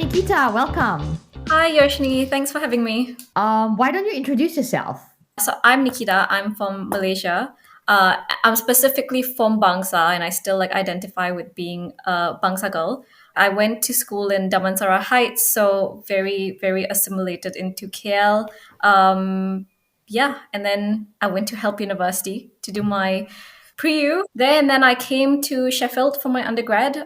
Neekita, welcome. Hi, Yoshnee. Thanks for having me. Why don't you introduce yourself? So, I'm Nikita. I'm from Malaysia. I'm specifically from Bangsa, and I still identify with being a Bangsa girl. I went to school in Damansara Heights, so very, very assimilated into KL. Yeah, and then I went to Help University to do my pre-U there, and then I came to Sheffield for my undergrad.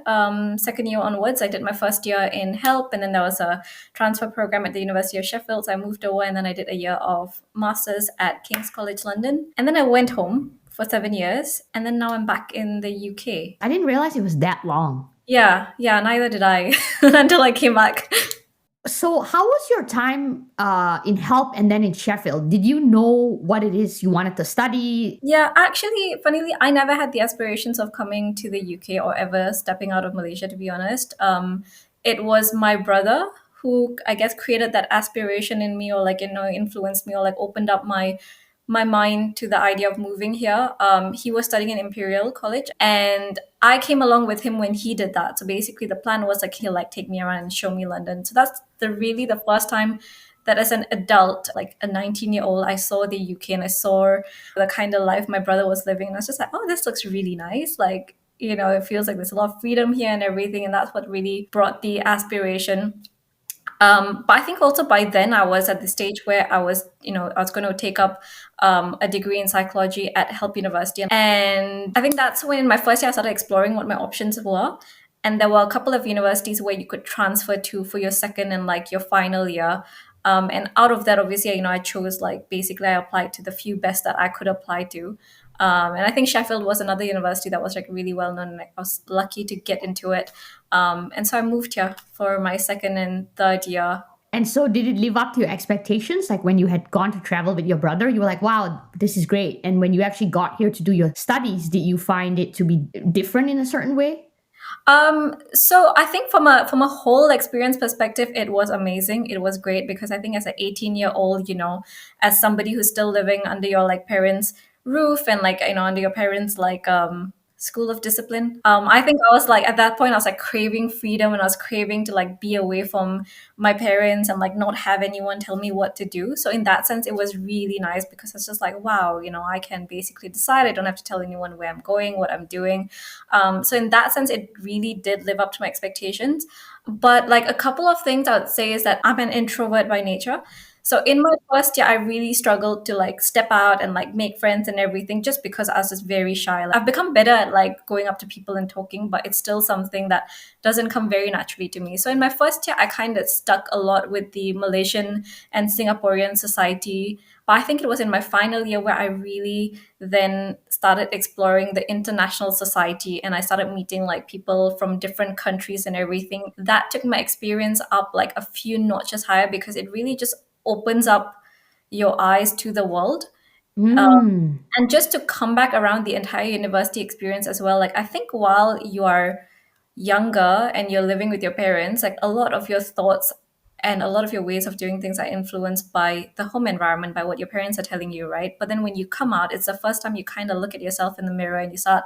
Second year onwards, I did my first year in Help, and then there was a transfer program at the University of Sheffield. So I moved over, and then I did a year of masters at King's College London, and then I went home for 7 years, and then now I'm back in the UK. I didn't realize it was that long. Yeah, neither did I until I came back. So, how was your time in Help and then in Sheffield? Did you know what it is you wanted to study? Yeah, actually, funnily, I never had the aspirations of coming to the UK or ever stepping out of Malaysia, to be honest. It was my brother who I guess created that aspiration in me, or influenced me, or opened up my mind to the idea of moving here. He was studying in Imperial College, and I came along with him when he did that. So basically, the plan was he'll take me around and show me London. So that's the first time that as an adult, like a 19-year-old, I saw the UK and I saw the kind of life my brother was living. And I was just like, oh, this looks really nice. It feels like there's a lot of freedom here and everything. And that's what really brought the aspiration. But I think also by then I was at the stage where I was going to take up a degree in psychology at Help University. And I think that's when in my first year I started exploring what my options were. And there were a couple of universities where you could transfer to for your second and your final year. And out of that, obviously, I chose basically I applied to the few best that I could apply to. And I think Sheffield was another university that was really well known, and I was lucky to get into it. And so I moved here for my second and third year. And so, did it live up to your expectations? Like when you had gone to travel with your brother, you were like, wow, this is great. And when you actually got here to do your studies, did you find it to be different in a certain way? So I think from a whole experience perspective, it was amazing. It was great because I think as an 18-year-old, as somebody who's still living under your parents' roof and under your parents' school of discipline. I think I was at that point I was craving freedom, and I was craving to be away from my parents and not have anyone tell me what to do. So in that sense, it was really nice because it's just wow, I can basically decide. I don't have to tell anyone where I'm going, what I'm doing. So in that sense, it really did live up to my expectations. But a couple of things I would say is that I'm an introvert by nature. So in my first year, I really struggled to step out and make friends and everything, just because I was just very shy. I've become better at going up to people and talking, but it's still something that doesn't come very naturally to me. So in my first year, I kind of stuck a lot with the Malaysian and Singaporean society. But I think it was in my final year where I really then started exploring the international society, and I started meeting people from different countries and everything. That took my experience up a few notches higher because it really just opens up your eyes to the world. Uh, Mm. and just to come back around the entire university experience as well, I think while you are younger and you're living with your parents, a lot of your thoughts and a lot of your ways of doing things are influenced by the home environment, by what your parents are telling you, right? But then when you come out, it's the first time you kind of look at yourself in the mirror and you start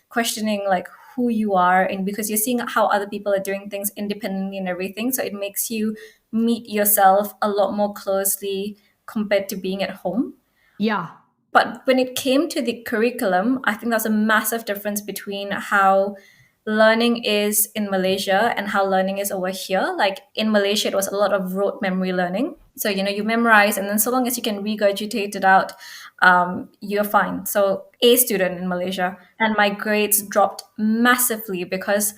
questioning who you are, and because you're seeing how other people are doing things independently and everything, so it makes you meet yourself a lot more closely compared to being at home. Yeah. But when it came to the curriculum, I think there's a massive difference between how learning is in Malaysia and how learning is over here. Like in Malaysia, it was a lot of rote memory learning. So, you memorize, and then so long as you can regurgitate it out, you're fine. So, A student in Malaysia, and my grades dropped massively because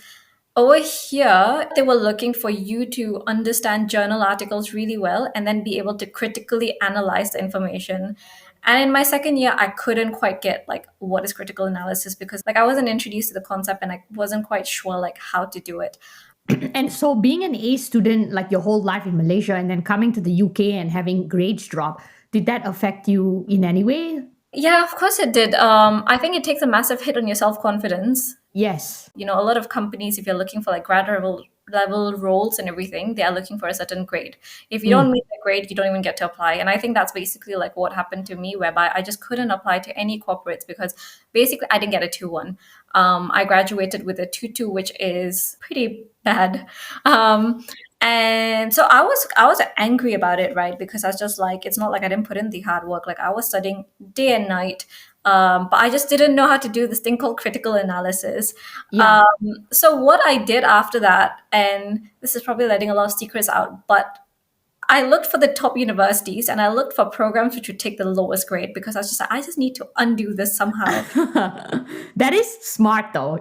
over here, they were looking for you to understand journal articles really well and then be able to critically analyze the information. And in my second year, I couldn't quite get what is critical analysis because I wasn't introduced to the concept and I wasn't quite sure how to do it. And so, being an A student like your whole life in Malaysia and then coming to the UK and having grades drop, did that affect you in any way? Yeah, of course it did. I think it takes a massive hit on your self confidence. Yes. A lot of companies, if you're looking for grad level roles and everything, they are looking for a certain grade. If you don't Mm. meet that grade, you don't even get to apply. And I think that's basically what happened to me, whereby I just couldn't apply to any corporates because basically I didn't get a 2-1. I graduated with a 2-2, which is pretty bad. Um, And so I was angry about it, right? Because I was just like, it's not like I didn't put in the hard work. Like I was studying day and night, but I just didn't know how to do this thing called critical analysis. Yeah. So what I did after that, and this is probably letting a lot of secrets out, but I looked for the top universities and I looked for programs which would take the lowest grade because I was just like, I just need to undo this somehow. That is smart though.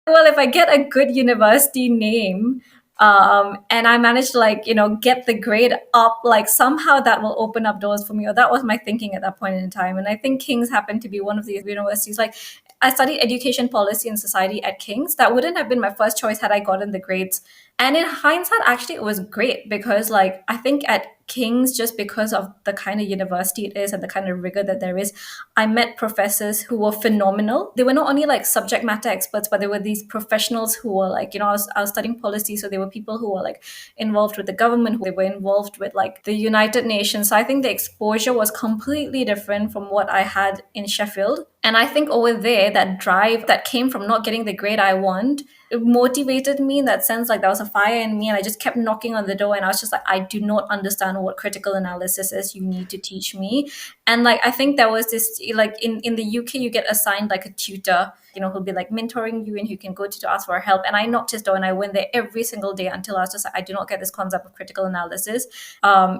Well, if I get a good university name, and I manage to like, get the grade up, like somehow that will open up doors for me. Or that was my thinking at that point in time. And I think King's happened to be one of these universities. Like I studied education policy and society at King's. That wouldn't have been my first choice had I gotten the grades. And in hindsight, actually, it was great because, like, I think at King's, just because of the kind of university it is and the kind of rigor that there is, I met professors who were phenomenal. They were not only like subject matter experts, but they were these professionals who were like, I was studying policy. So they were people who were like involved with the government, who they were involved with like the United Nations. So I think the exposure was completely different from what I had in Sheffield. And I think over there, that drive that came from not getting the grade I want, it motivated me in that sense. Like there was a fire in me, and I just kept knocking on the door. And I was just like, I do not understand what critical analysis is. You need to teach me. And like I think there was this, like in the UK, you get assigned like a tutor, who'll be like mentoring you and you can go to ask for help. And I knocked his door and I went there every single day until I was just like, I do not get this concept of critical analysis.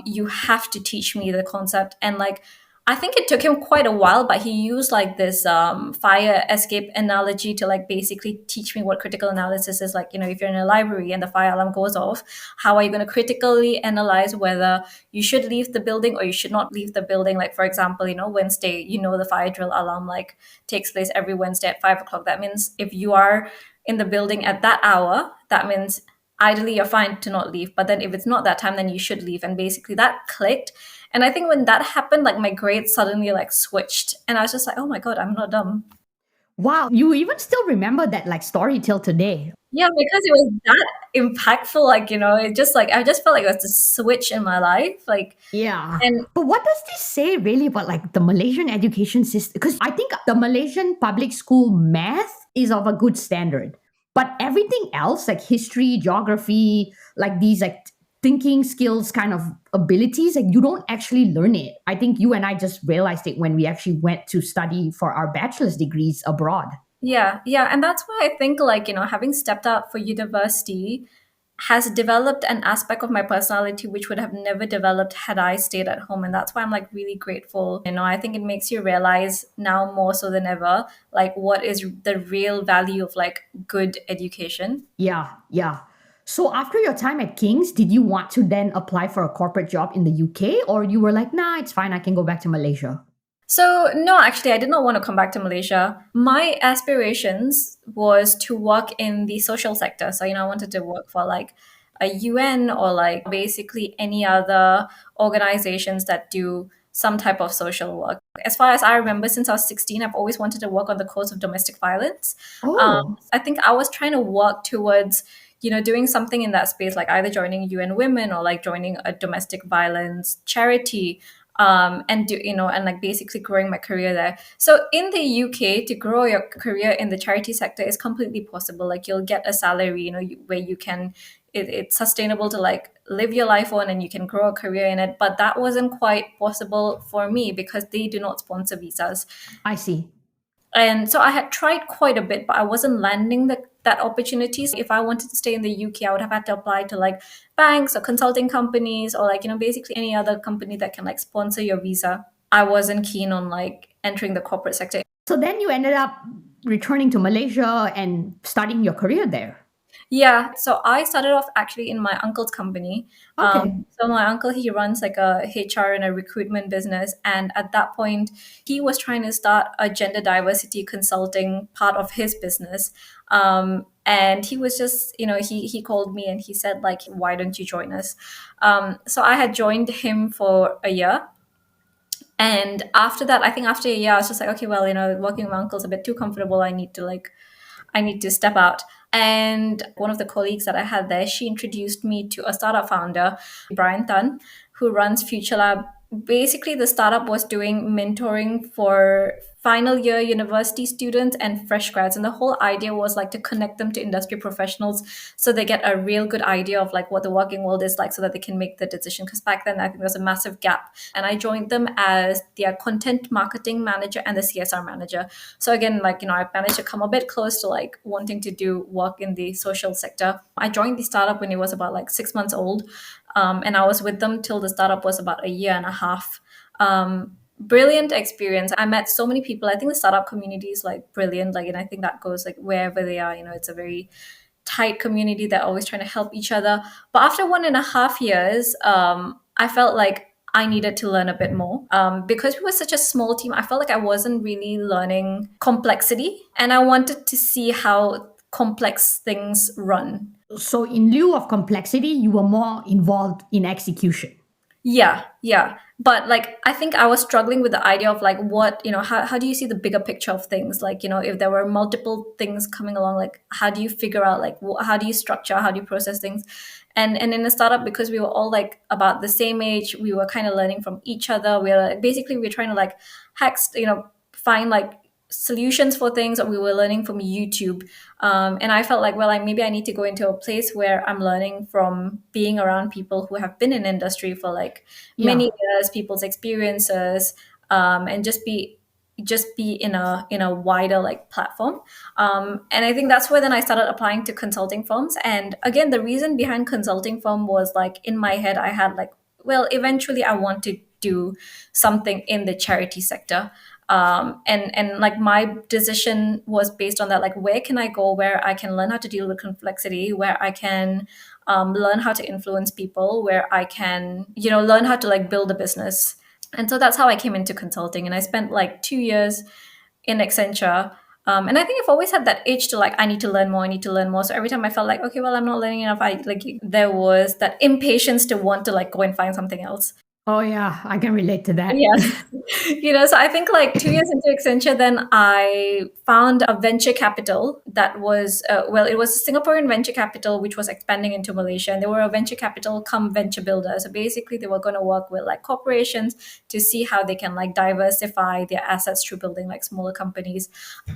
You have to teach me the concept. And like I think it took him quite a while, but he used like this fire escape analogy to like basically teach me what critical analysis is. Like, if you're in a library and the fire alarm goes off, how are you going to critically analyze whether you should leave the building or you should not leave the building? Like, for example, Wednesday, the fire drill alarm like takes place every Wednesday at 5 o'clock. That means if you are in the building at that hour, that means ideally you're fine to not leave. But then if it's not that time, then you should leave. And basically that clicked. And I think when that happened, like my grades suddenly like switched. And I was just like, oh my God, I'm not dumb. Wow, you even still remember that like story till today. Yeah, because it was that impactful. Like, it just like, I just felt like it was a switch in my life. Like, Yeah. and But what does this say really about like the Malaysian education system? Because I think the Malaysian public school math is of a good standard. But everything else, like history, geography, like these like thinking skills kind of abilities, like you don't actually learn it. I think you and I just realized it when we actually went to study for our bachelor's degrees abroad. yeah, yeah. And that's why I think like, having stepped out for university has developed an aspect of my personality which would have never developed had I stayed at home. And that's why I'm like really grateful. I think it makes you realize now more so than ever, like what is the real value of like good education. Yeah, yeah. So after your time at King's, did you want to then apply for a corporate job in the UK, or you were like, nah, it's fine, I can go back to Malaysia? So no, actually, I did not want to come back to Malaysia. My aspirations was to work in the social sector. So, I wanted to work for like a UN or like basically any other organizations that do some type of social work. As far as I remember, since I was 16, I've always wanted to work on the cause of domestic violence. Oh, I think I was trying to work towards, doing something in that space, like either joining UN Women or like joining a domestic violence charity, and and like basically growing my career there. So in the UK, to grow your career in the charity sector is completely possible. Like you'll get a salary, where you can, it's sustainable to like live your life on, and you can grow a career in it. But that wasn't quite possible for me because they do not sponsor visas. I see. And so I had tried quite a bit, but I wasn't landing that opportunity. So if I wanted to stay in the UK, I would have had to apply to like banks or consulting companies or like, basically any other company that can like sponsor your visa. I wasn't keen on like entering the corporate sector. So then you ended up returning to Malaysia and starting your career there. Yeah, so I started off actually in my uncle's company. Okay. So my uncle, he runs like a HR and a recruitment business, and at that point, he was trying to start a gender diversity consulting part of his business. And he was just, he called me and he said like, why don't you join us? So I had joined him for a year. And after that, I think after a year, I was just like, okay, well, working with my uncle's a bit too comfortable. I need to step out. And one of the colleagues that I had there, she introduced me to a startup founder, Brian Tan, who runs Future Lab. Basically, the startup was doing mentoring for final year university students and fresh grads. And the whole idea was like to connect them to industry professionals so they get a real good idea of like what the working world is like so that they can make the decision. Because back then, I think there was a massive gap. And I joined them as their content marketing manager and the CSR manager. So again, like, I managed to come a bit close to like wanting to do work in the social sector. I joined the startup when it was about like 6 months old. And I was with them till the startup was about a year and a half. Brilliant experience. I met so many people. I think the startup community is like brilliant. Like, and I think that goes like wherever they are, it's a very tight community that always trying to help each other. But after 1.5 years, I felt like I needed to learn a bit more. Because we were such a small team, I felt like I wasn't really learning complexity, and I wanted to see how complex things run. So, in lieu of complexity, you were more involved in execution. Yeah, yeah. But like, I think I was struggling with the idea of like, what, how do you see the bigger picture of things? Like, if there were multiple things coming along, like, how do you figure out, like, how do you structure, how do you process things? And in a startup, because we were all like about the same age, we were kind of learning from each other. We're trying to like hacks, find like solutions for things, or we were learning from YouTube. And I felt like, well, maybe I need to go into a place where I'm learning from being around people who have been in industry for like many Yeah. years, people's experiences, and just be in a wider like platform. And I think that's where then I started applying to consulting firms. And again, the reason behind consulting firm was like, in my head I had like, well, eventually I want to do something in the charity sector. And like my decision was based on that, like, where can I go where I can learn how to deal with complexity, where I can learn how to influence people, where I can learn how to like build a business. And so that's how I came into consulting, and I spent like 2 years in Accenture. And I think I've always had that itch to like, I need to learn more, I need to learn more. So every time I felt like, okay, well, I'm not learning enough, I like, there was that impatience to want to like go and find something else. Oh, yeah, I can relate to that. Yes. So I think like 2 years into Accenture, then I found a venture capital that was, it was a Singaporean venture capital, which was expanding into Malaysia. And they were a venture capital come venture builder. So basically, they were going to work with like corporations to see how they can like diversify their assets through building like smaller companies.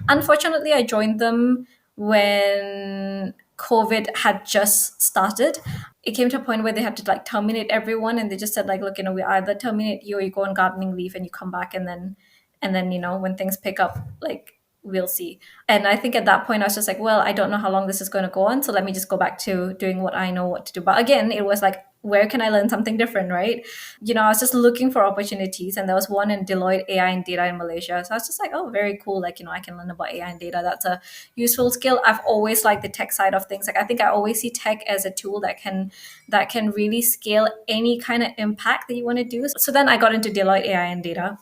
Unfortunately, I joined them when COVID had just started. It came to a point where they had to like terminate everyone, and they just said like, look, we either terminate you or you go on gardening leave and you come back, and then when things pick up, like, we'll see. And I think at that point I was just like, well, I don't know how long this is going to go on, so let me just go back to doing what I know what to do. But again, it was like, where can I learn something different, right? I was just looking for opportunities, and there was one in Deloitte AI and data in Malaysia. So I was just like, oh, very cool. Like, I can learn about AI and data. That's a useful skill. I've always liked the tech side of things. Like, I think I always see tech as a tool that can really scale any kind of impact that you want to do. So then I got into Deloitte AI and data.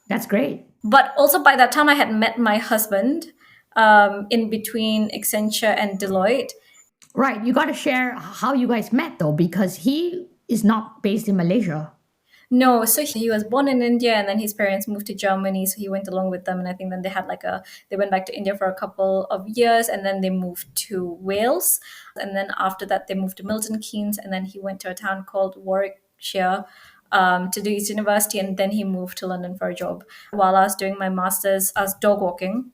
That's great. But also by that time I had met my husband, in between Accenture and Deloitte. Right. You got to share how you guys met, though, because he is not based in Malaysia. No, so he was born in India, and then his parents moved to Germany, so he went along with them. And I think then they went back to India for a couple of years, and then they moved to Wales. And then after that, they moved to Milton Keynes, and then he went to a town called Warwickshire, to do his university, and then he moved to London for a job. While I was doing my master's, I was dog walking.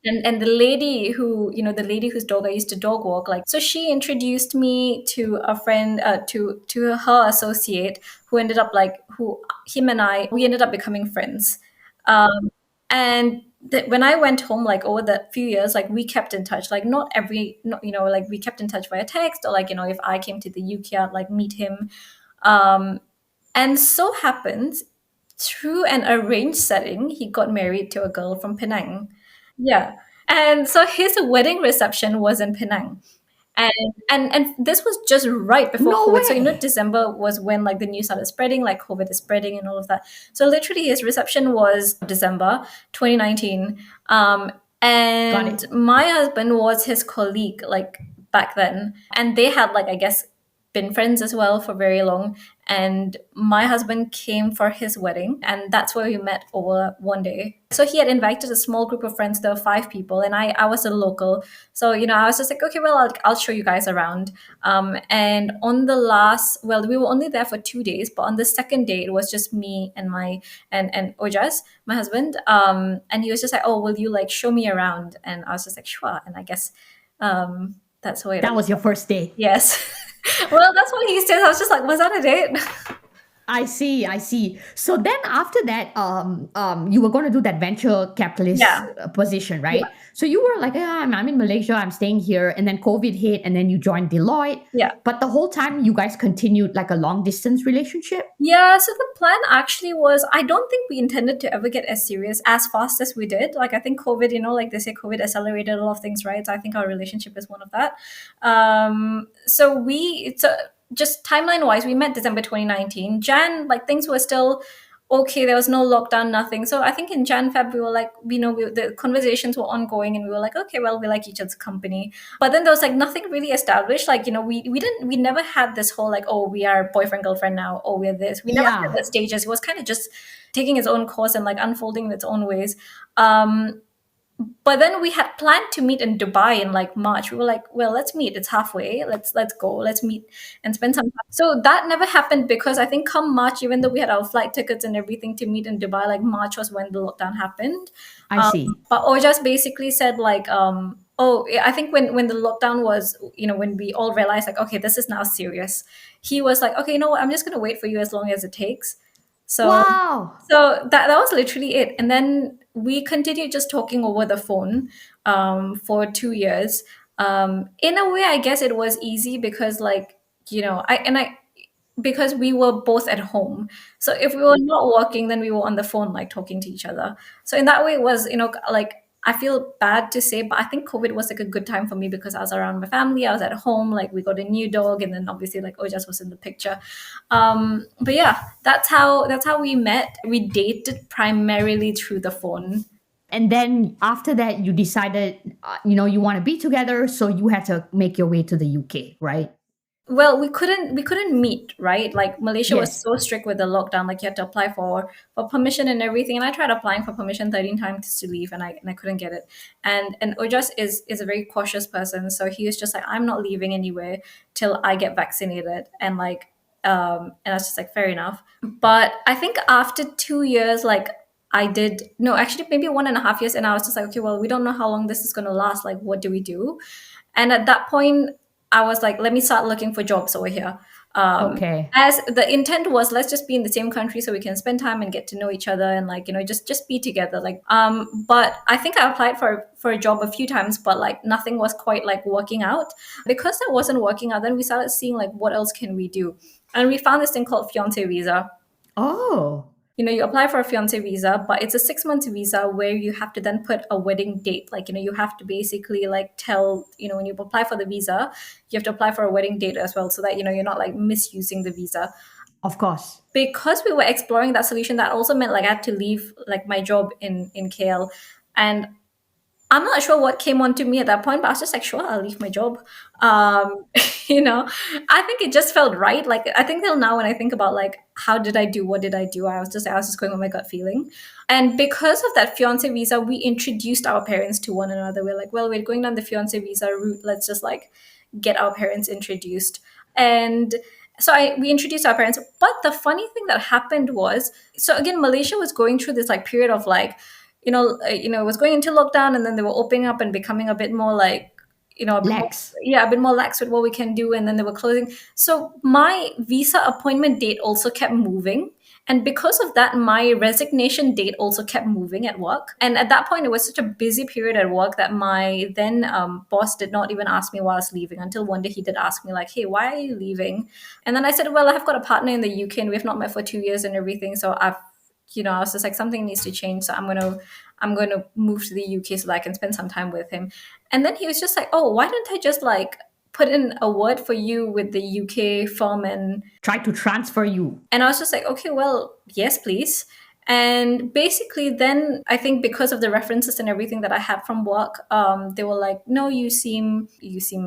And the lady whose dog I used to dog walk, like, so she introduced me to a friend, to her associate, who ended up like, who him and I, we ended up becoming friends. And when I went home, like, over the few years, like, we kept in touch. Like, like, we kept in touch via text, or like, if I came to the UK, I'd like meet him. And so happens, through an arranged setting, he got married to a girl from Penang. Yeah. And so his wedding reception was in Penang. And this was just right before No COVID. So way. December was when like the news started spreading, like COVID is spreading and all of that. So literally his reception was December 2019. Got And it. my husband was his colleague like back then. And they had like, I guess, been friends as well for very long. and my husband came for his wedding, and that's where we met over one day. So he had invited a small group of friends. There were 5 people, and I was a local. So I was just like, okay, well, I'll show you guys around. And on the last, well, we were only there for 2 days, but on the second day, it was just me and my and Ojas, my husband. And he was just like, oh, will you like show me around? And I was just like, sure. And I guess that's the way That it. was your first date. Yes. Well, that's what he said. I was just like, was that a date? I see, I see. So then after that, you were going to do that venture capitalist Yeah. position, Yeah. right? So you were like, "Ah, I'm in Malaysia, I'm staying here," and then COVID hit, and then you joined Deloitte. Yeah. But the whole time, you guys continued like a long distance relationship. Yeah, so the plan actually was, I don't think we intended to ever get as serious as fast as we did. Like I think COVID, like they say COVID accelerated a lot of things, right? So I think our relationship is one of that. So just timeline wise, we met December 2019. Jan, like things were still okay. There was no lockdown, nothing. So I think in Jan, Feb, we were like, the conversations were ongoing and we were like, okay, well, we like each other's company. But then there was like nothing really established. Like, we never had this whole like, oh, we are boyfriend, girlfriend now. Oh, we're this. We never had Yeah. the stages. It was kind of just taking its own course and like unfolding in its own ways. Um, but then we had planned to meet in Dubai in like March. We were like, well, let's meet. It's halfway. Let's go. Let's meet and spend some time. So that never happened because I think come March, even though we had our flight tickets and everything to meet in Dubai, like March was when the lockdown happened. I see. But Ojas basically said like, oh, yeah, I think when the lockdown was, when we all realized like, okay, this is now serious. He was like, okay, you know what? I'm just gonna wait for you as long as it takes. So Wow. so that was literally it. And then we continued just talking over the phone for 2 years. In a way, I guess it was easy because like, I because we were both at home. So if we were not working, then we were on the phone, like talking to each other. So in that way, it was, like I feel bad to say, but I think COVID was like a good time for me because I was around my family, I was at home, like we got a new dog, and then obviously like Ojas was in the picture. But yeah, that's how we met. We dated primarily through the phone. And then after that, you decided, you want to be together, so you had to make your way to the UK, right? Well, we couldn't meet, right? Like Malaysia was Yes. so strict with the lockdown, like you had to apply for permission and everything. And I tried applying for permission 13 times to leave, and I couldn't get it. And Ojas is a very cautious person, so he was just like, I'm not leaving anywhere till I get vaccinated. And like and I was just like, fair enough. But I think after 2 years, like I did no, actually maybe 1.5 years, and I was just like, okay, well, we don't know how long this is gonna last. Like, what do we do? And at that point, I was like, let me start looking for jobs over here. Okay. As the intent was, let's just be in the same country so we can spend time and get to know each other and like just be together. Like, but I think I applied for a job a few times, but like nothing was quite like working out. Because that wasn't working out, then we started seeing like what else can we do, and we found this thing called fiance visa. Oh, You apply for a fiance visa, but it's a 6 month visa where you have to then put a wedding date. Like, you have to basically like tell, when you apply for the visa, you have to apply for a wedding date as well so that, you're not like misusing the visa. of course. Because we were exploring that solution, that also meant like I had to leave like my job in KL. And I'm not sure what came onto me at that point, but I was just like, sure, I'll leave my job. Um, I think it just felt right. Like I think till now when I think about like how did I do, what did I do, I was just going with my gut feeling. And because of that fiance visa, we introduced our parents to one another. We're like, well, we're going down the fiance visa route. Let's just like get our parents introduced. And so we introduced our parents. But the funny thing that happened was, so again, Malaysia was going through this like period of like, it was going into lockdown, and then they were opening up and becoming a bit more like, a bit more, Lex. yeah, a bit more lax with what we can do, and then they were closing. So my visa appointment date also kept moving. And because of that, my resignation date also kept moving at work. And at that point, it was such a busy period at work that my then boss did not even ask me why I was leaving, until one day he did ask me, like, hey, why are you leaving? And then I said, well, I've got a partner in the UK and we've not met for 2 years and everything. So I was just like, something needs to change. So I'm gonna move to the UK so that I can spend some time with him. And then he was just like, oh, why don't I just like put in a word for you with the UK firm? Try to transfer you. And I was just like, okay, well, yes, please. And basically, then I think because of the references and everything that I had from work, they were like, no, you seem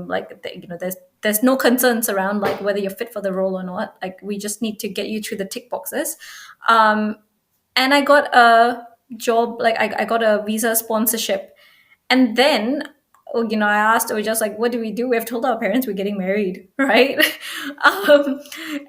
like there's there's no concerns around like whether you're fit for the role or not. Like we just need to get you through the tick boxes. Um, and I got a job, like I got a visa sponsorship. And then, I asked, we just like, what do we do? We have told our parents we're getting married, right? um,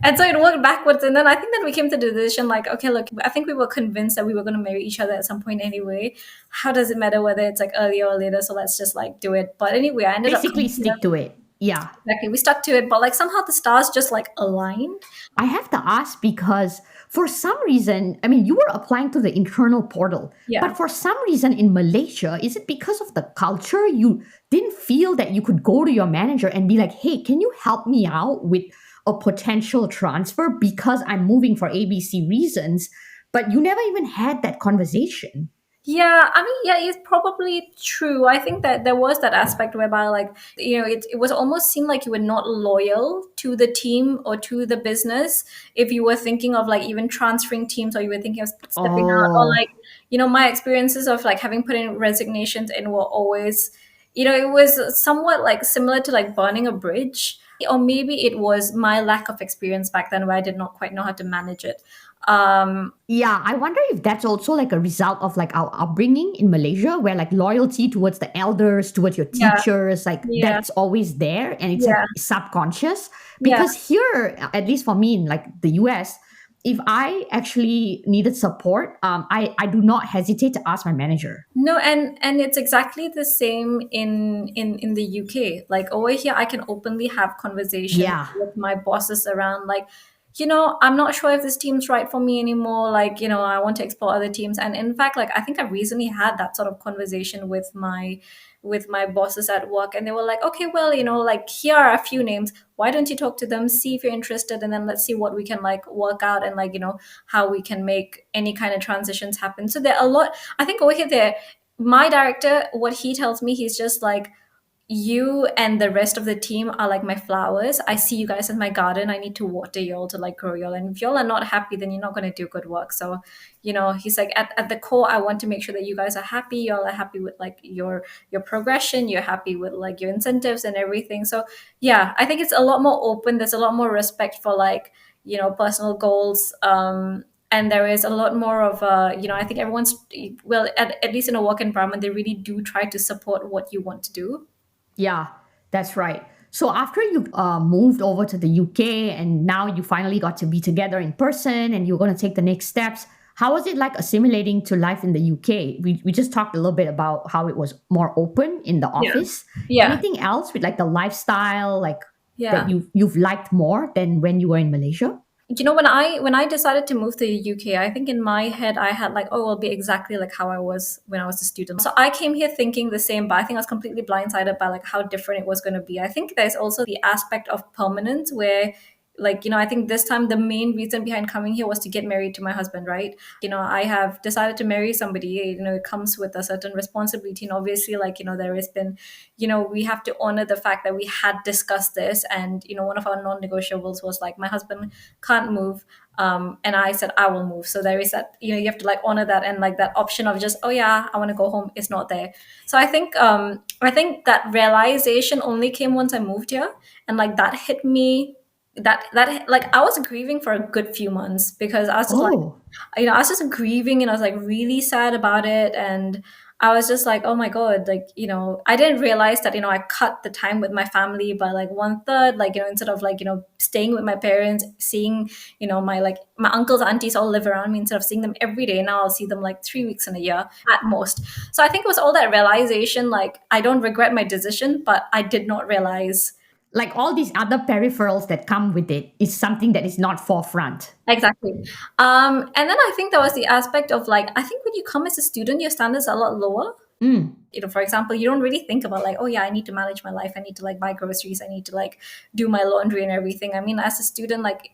and so it worked backwards. And then I think that we came to the decision like, okay, look, I think we were convinced that we were going to marry each other at some point anyway. How does it matter whether it's like earlier or later? So let's just like do it. But anyway, I ended up Basically, stick to it. Yeah. exactly. We stuck to it, but like somehow the stars just like aligned. I have to ask because for some reason, I mean, you were applying to the internal portal, Yeah. but for some reason in Malaysia, is it because of the culture you didn't feel that you could go to your manager and be like, hey, can you help me out with a potential transfer because I'm moving for ABC reasons? But you never even had that conversation. Yeah, I mean, yeah, it's probably true. I think that there was that aspect whereby, like, it was almost seemed like you were not loyal to the team or to the business if you were thinking of like even transferring teams or you were thinking of stepping out or Oh, like, my experiences of like having put in resignations in were always, it was somewhat like similar to like burning a bridge. Or maybe it was my lack of experience back then where I did not quite know how to manage it. Um, yeah, I wonder if that's also like a result of like our upbringing in Malaysia, where like loyalty towards the elders, towards your yeah, teachers, like yeah, that's always there and it's like yeah, subconscious. yeah. Because here, at least for me in like the US, if I actually needed support, I do not hesitate to ask my manager. No, and it's exactly the same in the UK. Like over here, I can openly have conversations Yeah. with my bosses around like, I'm not sure if this team's right for me anymore. Like, I want to explore other teams. And in fact, like I think I recently had that sort of conversation with my bosses at work, and they were like, okay, well, like here are a few names. Why don't you talk to them, see if you're interested, and then let's see what we can like work out and like, how we can make any kind of transitions happen. So there are a lot. I think over here, my director, what he tells me, he's just like, you and the rest of the team are like my flowers. I see you guys as my garden. I need to water y'all to like grow y'all. And if y'all are not happy, then you're not going to do good work. So, he's like, at the core, I want to make sure that you guys are happy. Y'all are happy with like your progression. You're happy with like your incentives and everything. So yeah, I think it's a lot more open. There's a lot more respect for like, personal goals. And there is a lot more of I think everyone's, well, at least in a work environment, they really do try to support what you want to do. Yeah, that's right. So after you moved over to the UK and now you finally got to be together in person and you're going to take the next steps, how was it like assimilating to life in the UK? We just talked a little bit about how it was more open in the Yeah. office. Yeah. Anything else with like the lifestyle like that Yeah. you've liked more than when you were in Malaysia? When I decided to move to the UK, I think in my head I had like, oh, it'll be exactly like how I was when I was a student. So I came here thinking the same, but I think I was completely blindsided by like how different it was going to be. I think there's also the aspect of permanence where, like, I think this time the main reason behind coming here was to get married to my husband, right? I have decided to marry somebody. It comes with a certain responsibility, and obviously, like, there has been, we have to honor the fact that we had discussed this, and one of our non-negotiables was like, my husband can't move, and I said I will move. So there is that, you have to like honor that, and like that option of just, oh yeah, I want to go home is not there. So I think that realization only came once I moved here, and like that hit me, that like I was grieving for a good few months because I was just like, Oh, I was just grieving, and I was like really sad about it. And I was just like, oh my God, like, I didn't realize that, I cut the time with my family by like one third, like, instead of like, staying with my parents, seeing, my uncles, aunties all live around me, instead of seeing them every day. Now I'll see them like 3 weeks in a year at most. So I think it was all that realization. Like, I don't regret my decision, but I did not realize. like all these other peripherals that come with it is something that is not forefront. Exactly. And then I think there was the aspect of like, I think when you come as a student, your standards are a lot lower. Mm. For example, you don't really think about like, oh yeah, I need to manage my life. I need to like buy groceries. I need to like do my laundry and everything. I mean, as a student, like,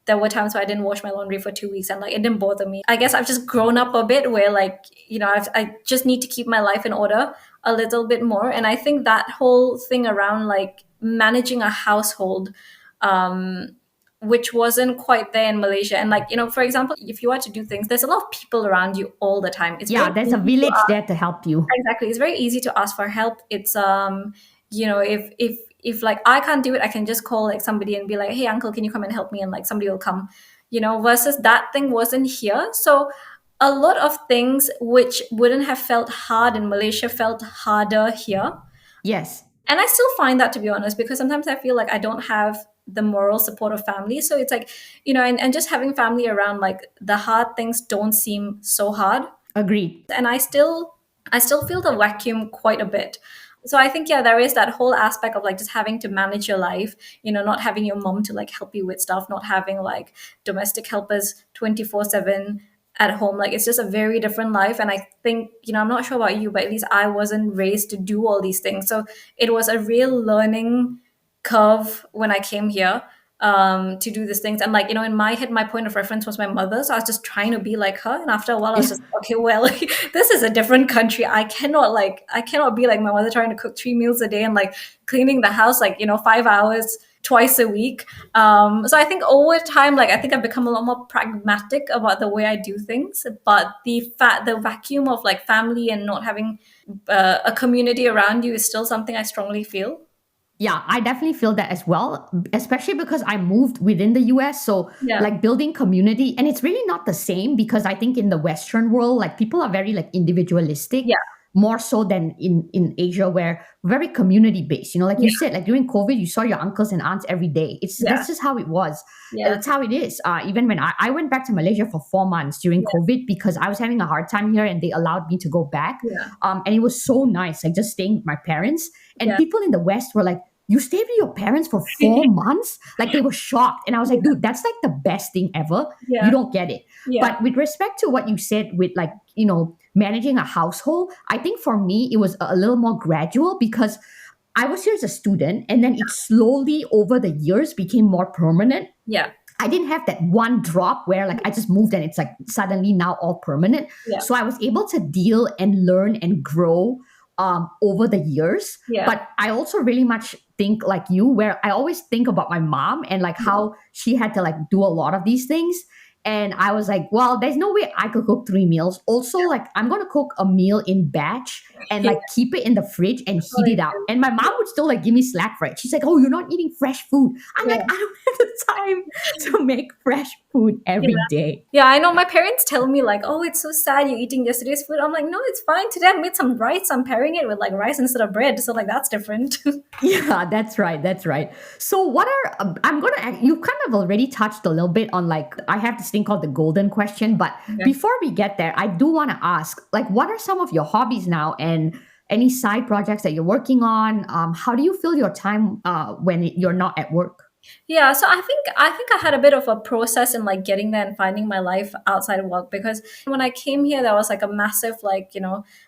there were times where I didn't wash my laundry for 2 weeks and like it didn't bother me. I guess I've just grown up a bit where like, I just need to keep my life in order a little bit more. And I think that whole thing around like managing a household, um, which wasn't quite there in Malaysia. And like, for example, if you are to do things, there's a lot of people around you all the time. It's Yeah, very there's a easy to village ask. there to help you. Exactly. It's very easy to ask for help. It's if if like I can't do it, I can just call like somebody and be like, hey uncle, can you come and help me, and like somebody will come, versus that thing wasn't here. So a lot of things which wouldn't have felt hard in Malaysia felt harder here. Yes. And I still find that, to be honest, because sometimes I feel like I don't have the moral support of family. So it's like, and just having family around, like the hard things don't seem so hard. Agreed. And I still feel the vacuum quite a bit. So I think, yeah, there is that whole aspect of like just having to manage your life, not having your mom to like help you with stuff, not having like domestic helpers 24/7 at home. Like it's just a very different life. And I think, I'm not sure about you, but at least I wasn't raised to do all these things. So it was a real learning curve when I came here, to do these things. And like, in my head, my point of reference was my mother. So I was just trying to be like her. And after a while, I was just, okay, well, like, this is a different country. I cannot be like my mother, trying to cook 3 meals a day and like cleaning the house, like, 5 hours twice a week. So I think over time, like I think I've become a lot more pragmatic about the way I do things. But the vacuum of like family and not having a community around you is still something I strongly feel. Yeah, I definitely feel that as well, especially because I moved within the US. So, Yeah. like building community, and it's really not the same because I think in the Western world, like people are very like individualistic, Yeah. more so than in Asia, where very community based. Like you Yeah. said, like during COVID, you saw your uncles and aunts every day. Yeah. That's just how it was. Yeah. That's how it is. Even when I went back to Malaysia for 4 months during Yeah. COVID because I was having a hard time here and they allowed me to go back. Yeah. And it was so nice, like just staying with my parents. And Yeah. people in the West were like, you stayed with your parents for 4 months? Like they were shocked. And I was like, dude, that's like the best thing ever. You Yeah. don't get it. Yeah. But with respect to what you said with like, managing a household, I think for me, it was a little more gradual because I was here as a student and then it slowly over the years became more permanent. Yeah. I didn't have that one drop where like I just moved and it's like suddenly now all permanent. Yeah. So I was able to deal and learn and grow over the years. Yeah. But I also really much think like you, where I always think about my mom and like how she had to like do a lot of these things. And I was like, well, there's no way I could cook 3 meals. Also, like, I'm going to cook a meal in batch and like keep it in the fridge and heat it out. And my mom would still like give me slack for it. She's like, oh, you're not eating fresh food. I'm like, I don't have the time to make fresh food every day. Yeah, I know my parents tell me like, oh, it's so sad you're eating yesterday's food. I'm like, no, it's fine. Today I made some rice. I'm pairing it with like rice instead of bread. So like that's different. Yeah, that's right. That's right. So, what are you kind of already touched a little bit on like, I have this thing called the golden question, but before we get there, I do want to ask, like, what are some of your hobbies now and any side projects that you're working on? How do you fill your time when you're not at work? Yeah, so I think I had a bit of a process in like getting there and finding my life outside of work, because when I came here there was like a massive like,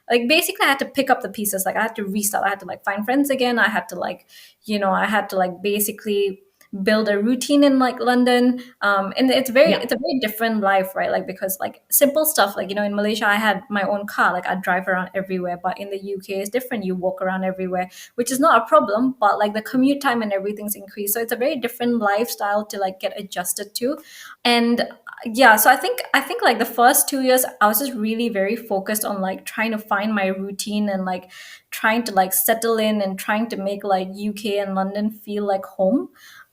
like basically I had to pick up the pieces. Like I had to restart. I had to like find friends again. I had to like, I had to like basically build a routine in like London. And Yeah. it's a very different life, right? Like because like simple stuff like, in Malaysia I had my own car, like I drive around everywhere, but in the UK it's different. You walk around everywhere, which is not a problem, but like the commute time and everything's increased. So it's a very different lifestyle to like get adjusted to. And yeah, so I think like the first 2 years I was just really very focused on like trying to find my routine and like trying to like settle in and trying to make like UK and London feel like home.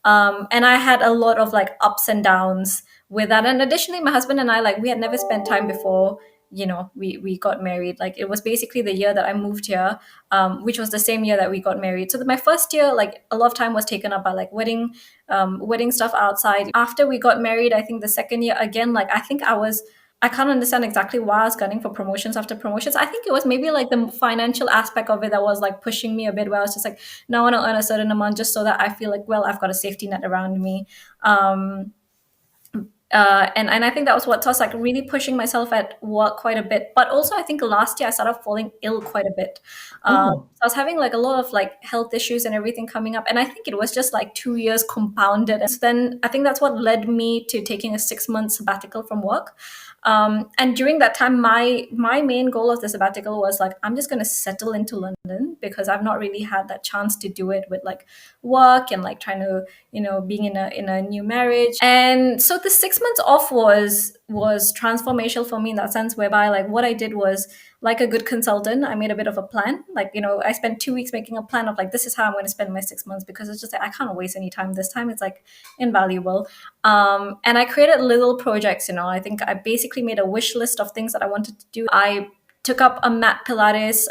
And I had a lot of like ups and downs with that. And additionally, my husband and I, like, we had never spent time before, we got married. Like, it was basically the year that I moved here, which was the same year that we got married. So my first year, like, a lot of time was taken up by like wedding stuff outside. After we got married, I think the second year again, like, I can't understand exactly why I was gunning for promotions after promotions. I think it was maybe like the financial aspect of it that was like pushing me a bit, where I was just like, no, I want to earn a certain amount just so that I feel like, well, I've got a safety net around me. Um, and I think that was what was like really pushing myself at work quite a bit. But also, I think last year I started falling ill quite a bit. Oh, So I was having like a lot of like health issues and everything coming up, and I think it was just like 2 years compounded. And so then I think that's what led me to taking a 6 month sabbatical from work. And during that time, my main goal of the sabbatical was like, I'm just gonna settle into London, because I've not really had that chance to do it with like work and like trying to, being in a new marriage. And so the 6 months off was was transformational for me in that sense, whereby like what I did was, like a good consultant, I made a bit of a plan. Like, I spent 2 weeks making a plan of like, this is how I'm going to spend my 6 months, because it's just like I can't waste any time. This time it's like invaluable. And I created little projects. I think I basically made a wish list of things that I wanted to do. I took up a mat Pilates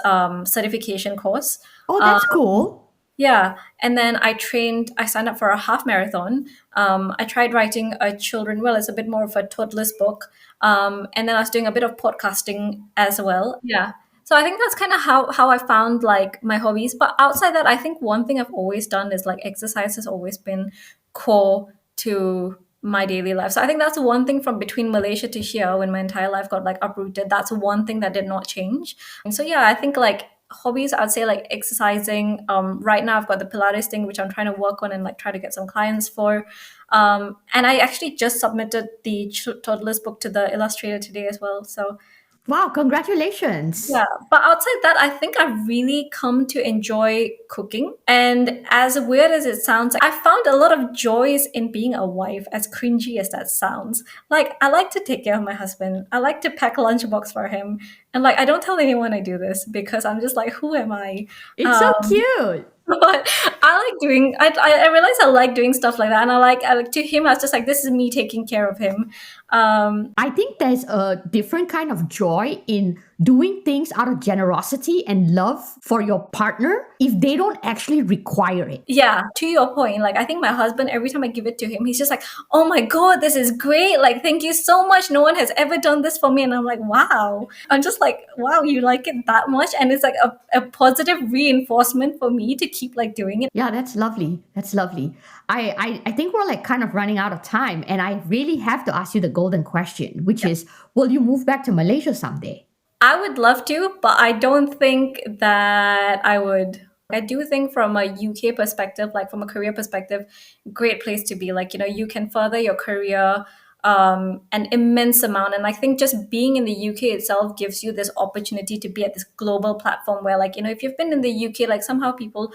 certification course. Oh, that's cool. Yeah. And then I signed up for a half marathon. I tried writing it's a bit more of a toddler's book. And then I was doing a bit of podcasting as well. Yeah. So I think that's kind of how I found like my hobbies. But outside that, I think one thing I've always done is like exercise has always been core to my daily life. So I think that's one thing from between Malaysia to here when my entire life got like uprooted. That's one thing that did not change. And so yeah, I think like hobbies, I'd say like exercising. Right now I've got the Pilates thing, which I'm trying to work on and like try to get some clients for. And I actually just submitted the toddler's book to the illustrator today as well. So Wow, congratulations. yeah, but outside that, I think I've really come to enjoy cooking. And as weird as it sounds, I found a lot of joys in being a wife, as cringy as that sounds. Like, I like to take care of my husband. I like to pack a lunchbox for him. And like, I don't tell anyone I do this because I'm just like, who am I? It's so cute. But I like doing. I realize I like doing stuff like that, and I like to him. I was just like, this is me taking care of him. I think there's a different kind of joy in doing things out of generosity and love for your partner if they don't actually require it. Yeah, to your point, like I think my husband, every time I give it to him, he's just like, "Oh my god, this is great! Like, thank you so much. No one has ever done this for me." And I'm like, "Wow!" I'm just like, "Wow, you like it that much?" And it's like a positive reinforcement for me to keep like doing it. Yeah, that's lovely. That's lovely. I think we're like kind of running out of time, and I really have to ask you the golden question, which is, will you move back to Malaysia someday? I would love to, but I don't think that I would. I do think from a UK perspective, like from a career perspective, great place to be. Like, you can further your career an immense amount. And I think just being in the UK itself gives you this opportunity to be at this global platform where, like, if you've been in the UK, like somehow people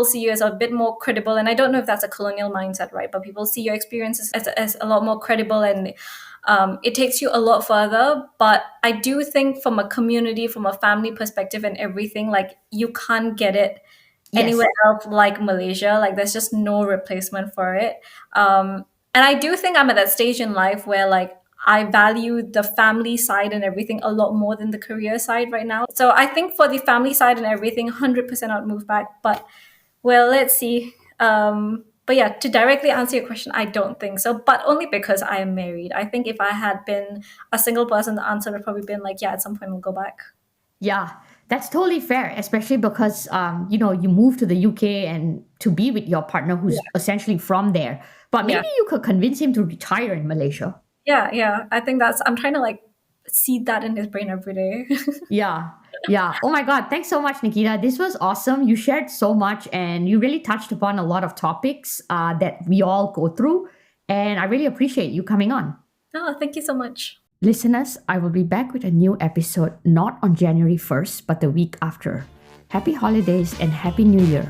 see you as a bit more credible. And I don't know if that's a colonial mindset, right? But people see your experiences as a lot more credible, and it takes you a lot further. But I do think from a community, from a family perspective and everything, like you can't get it Yes. anywhere else like Malaysia. Like there's just no replacement for it. And I do think I'm at that stage in life where like I value the family side and everything a lot more than the career side right now. So I think for the family side and everything, 100% I'd move back. But well, let's see. But yeah, to directly answer your question, I don't think so, but only because I am married. I think if I had been a single person, the answer would probably been like, yeah, at some point we'll go back. Yeah, that's totally fair, especially because you moved to the UK and to be with your partner who's essentially from there. But maybe you could convince him to retire in Malaysia. Yeah. I think I'm trying to like seed that in his brain every day. Yeah. Yeah. Oh my God. Thanks so much, Neekita. This was awesome. You shared so much and you really touched upon a lot of topics that we all go through. And I really appreciate you coming on. Oh, thank you so much. Listeners, I will be back with a new episode not on January 1st, but the week after. Happy holidays and Happy New Year.